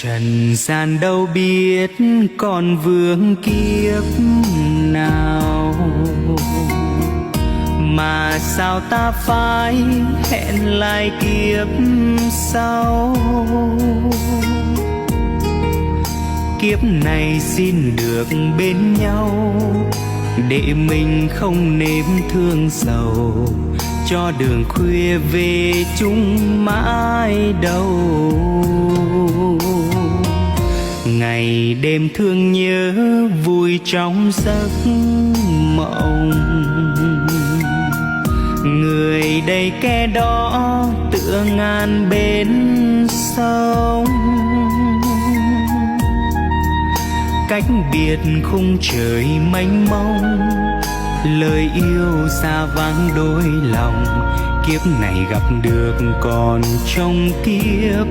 Trần gian đâu biết còn vương kiếp nào, mà sao ta phải hẹn lại kiếp sau. Kiếp này xin được bên nhau, để mình không nếm thương sầu, cho đường khuya về chung mãi đâu. Ngày đêm thương nhớ vui trong giấc mộng, người đây kẻ đó tựa ngàn bên sông. Cách biệt khung trời mênh mông, lời yêu xa vắng đôi lòng. Kiếp này gặp được còn trong kiếp